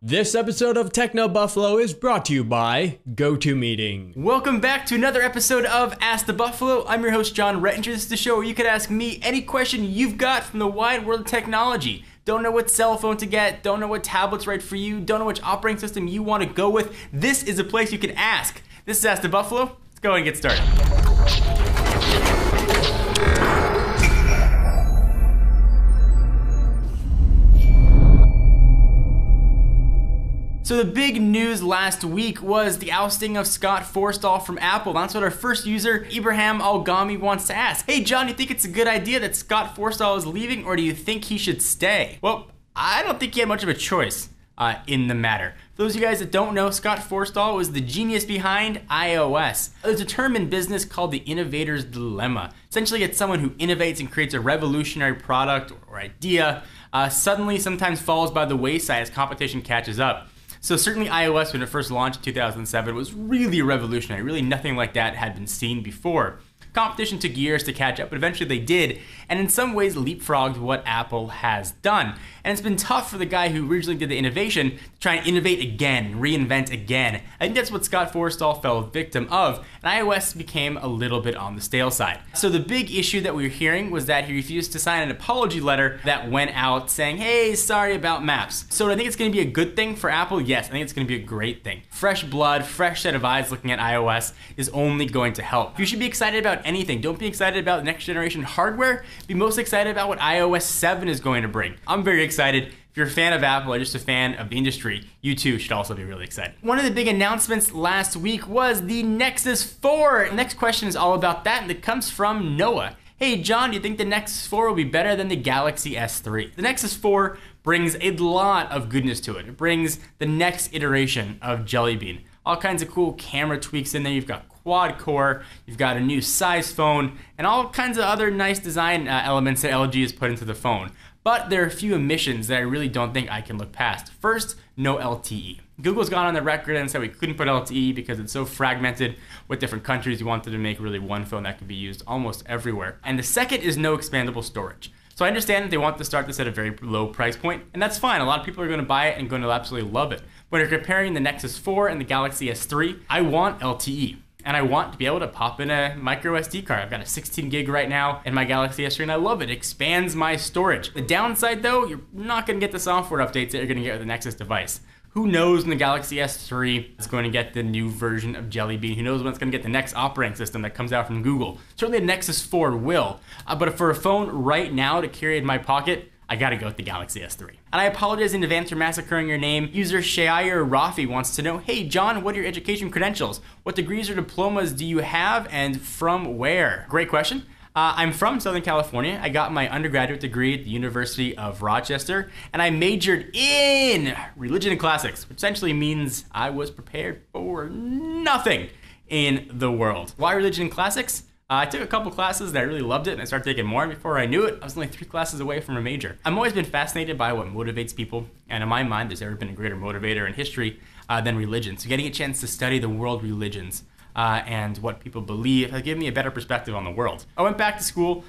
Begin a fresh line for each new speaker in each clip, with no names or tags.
This episode of Techno Buffalo is brought to you by GoToMeeting.
Welcome back to another episode of Ask the Buffalo. I'm your host, John Rettinger. This is the show where you can ask me any question you've got from the wide world of technology. Don't know what cell phone to get, don't know what tablet's right for you, don't know which operating system you want to go with. This is a place you can ask. This is Ask the Buffalo. Let's go ahead and get started. So the big news last week was the ousting of Scott Forstall from Apple. That's what our first user, Ibrahim Algami, wants to ask. Hey John, do you think it's a good idea that Scott Forstall is leaving, or do you think he should stay? Well, I don't think he had much of a choice in the matter. For those of you guys that don't know, Scott Forstall was the genius behind iOS. There's a term in business called the innovator's dilemma. Essentially, it's someone who innovates and creates a revolutionary product or idea, suddenly sometimes falls by the wayside as competition catches up. So certainly iOS, when it first launched in 2007, was really revolutionary. Really nothing like that had been seen before. Competition took years to catch up, but eventually they did, and in some ways leapfrogged what Apple has done. And it's been tough for the guy who originally did the innovation to try and innovate again, reinvent again. I think that's what Scott Forstall fell victim of, and iOS became a little bit on the stale side. So the big issue that we were hearing was that he refused to sign an apology letter that went out saying, hey, sorry about Maps. So do I think it's going to be a good thing for Apple? Yes, I think it's going to be a great thing. Fresh blood, fresh set of eyes looking at iOS is only going to help. You should be excited about anything. Don't be excited about next generation hardware. Be most excited about what iOS 7 is going to bring. I'm very excited. If you're a fan of Apple or just a fan of the industry, you too should also be really excited. One of the big announcements last week was the Nexus 4. Next question is all about that, and it comes from Noah. Hey John, do you think the Nexus 4 will be better than the Galaxy S3? The Nexus 4 brings a lot of goodness to it. It brings the next iteration of Jelly Bean. All kinds of cool camera tweaks in there. You've got quad core, you've got a new size phone, and all kinds of other nice design elements that LG has put into the phone. But there are a few omissions that I really don't think I can look past. First, no LTE. Google's gone on the record and said we couldn't put LTE because it's so fragmented with different countries. We wanted to make really one phone that could be used almost everywhere. And the second is no expandable storage. So I understand that they want to start this at a very low price point, and that's fine. A lot of people are going to buy it and going to absolutely love it. When you're comparing the Nexus 4 and the Galaxy S3, I want LTE. And I want to be able to pop in a micro SD card. I've got a 16 gig right now in my Galaxy S3 and I love it. It expands my storage. The downside though, you're not gonna get the software updates that you're gonna get with the Nexus device. Who knows when the Galaxy S3 is going to get the new version of Jelly Bean? Who knows when it's going to get the next operating system that comes out from Google? Certainly the Nexus 4 will. But for a phone right now to carry in my pocket, I gotta go with the Galaxy S3. And I apologize in advance for massacring your name. User Shayer Rafi wants to know, hey John, what are your education credentials? What degrees or diplomas do you have and from where? Great question. I'm from Southern California. I got my undergraduate degree at the University of Rochester, and I majored in religion and classics, which essentially means I was prepared for nothing in the world. Why religion and classics? I took a couple classes and I really loved it, and I started taking more, and before I knew it, I was only 3 classes away from a major. I've always been fascinated by what motivates people, and in my mind, there's never been a greater motivator in history than religion. So getting a chance to study the world religions and what people believe has given me a better perspective on the world. I went back to school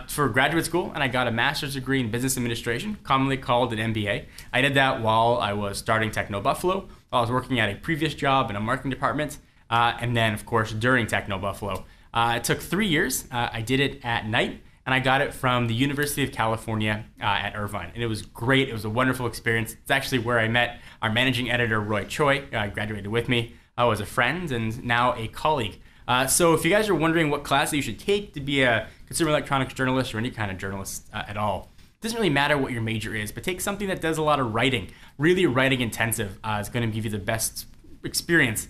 for graduate school, and I got a master's degree in business administration, commonly called an MBA. I did that while I was starting Techno Buffalo, while I was working at a previous job in a marketing department, and then, of course, during Techno Buffalo. It took 3 years. I did it at night, and I got it from the University of California at Irvine. And it was great. It was a wonderful experience. It's actually where I met our managing editor, Roy Choi, graduated with me. I was a friend and now a colleague. So if you guys are wondering what class you should take to be a consumer electronics journalist or any kind of journalist at all, it doesn't really matter what your major is, but take something that does a lot of writing. Really writing intensive is going to give you the best experience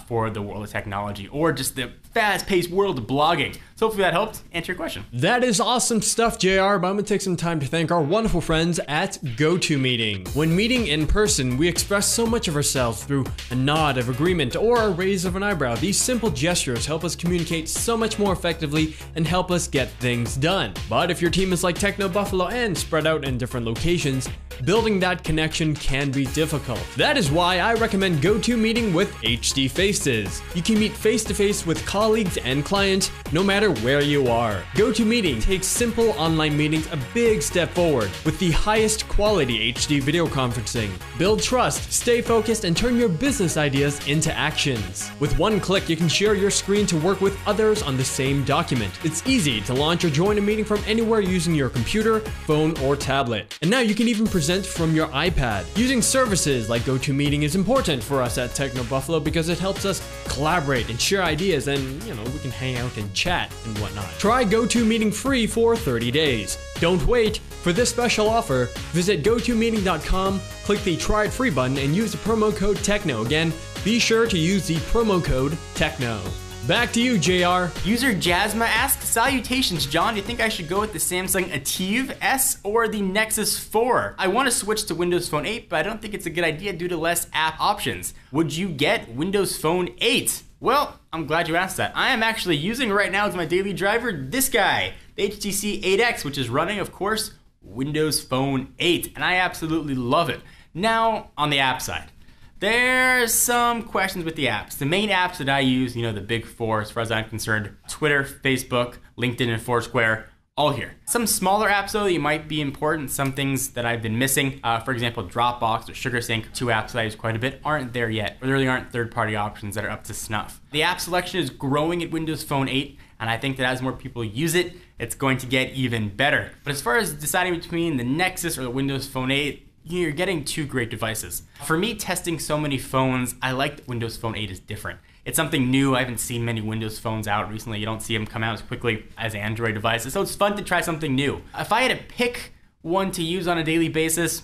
for the world of technology, or just the fast-paced world of blogging. So hopefully that helped answer your question.
That is awesome stuff, JR, but I'm gonna take some time to thank our wonderful friends at GoToMeeting. When meeting in person, we express so much of ourselves through a nod of agreement or a raise of an eyebrow. These simple gestures help us communicate so much more effectively and help us get things done. But if your team is like Techno Buffalo and spread out in different locations, building that connection can be difficult. That is why I recommend GoToMeeting with HD Faces. You can meet face-to-face with colleagues and clients no matter matter where you are. GoToMeeting takes simple online meetings a big step forward with the highest quality HD video conferencing. Build trust, stay focused, and turn your business ideas into actions. With one click, you can share your screen to work with others on the same document. It's easy to launch or join a meeting from anywhere using your computer, phone, or tablet. And now you can even present from your iPad. Using services like GoToMeeting is important for us at TechnoBuffalo because it helps us collaborate and share ideas, and we can hang out and chat and whatnot. Try GoToMeeting free for 30 days. Don't wait. For this special offer, visit GoToMeeting.com, click the Try It Free button, and use the promo code TECHNO. Again, be sure to use the promo code TECHNO. Back to you, JR.
User Jasma asks, salutations, John. Do you think I should go with the Samsung Ativ S or the Nexus 4? I want to switch to Windows Phone 8, but I don't think it's a good idea due to less app options. Would you get Windows Phone 8? Well, I'm glad you asked that. I am actually using right now as my daily driver this guy, the HTC 8X, which is running, of course, Windows Phone 8, and I absolutely love it. Now, on the app side, there's some questions with the apps. The main apps that I use, the big four as far as I'm concerned, Twitter, Facebook, LinkedIn, and Foursquare, all here. Some smaller apps though that might be important, some things that I've been missing, for example, Dropbox or SugarSync, two apps that I use quite a bit, aren't there yet, or there really aren't third-party options that are up to snuff. The app selection is growing at Windows Phone 8, and I think that as more people use it, it's going to get even better. But as far as deciding between the Nexus or the Windows Phone 8, you're getting two great devices. For me, testing so many phones, I like that Windows Phone 8 is different. It's something new. I haven't seen many Windows phones out recently. You don't see them come out as quickly as Android devices, so it's fun to try something new. If I had to pick one to use on a daily basis,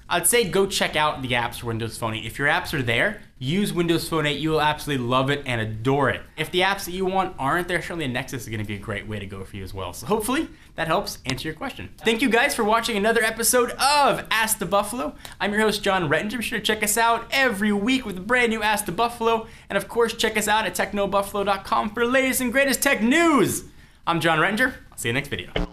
I'd say go check out the apps for Windows Phone 8. If your apps are there, use Windows Phone 8. You will absolutely love it and adore it. If the apps that you want aren't there, certainly a Nexus is going to be a great way to go for you as well. So hopefully that helps answer your question. Thank you guys for watching another episode of Ask the Buffalo. I'm your host, John Rettinger. Be sure to check us out every week with a brand new Ask the Buffalo. And of course, check us out at technobuffalo.com for the latest and greatest tech news. I'm John Rettinger. I'll see you next video.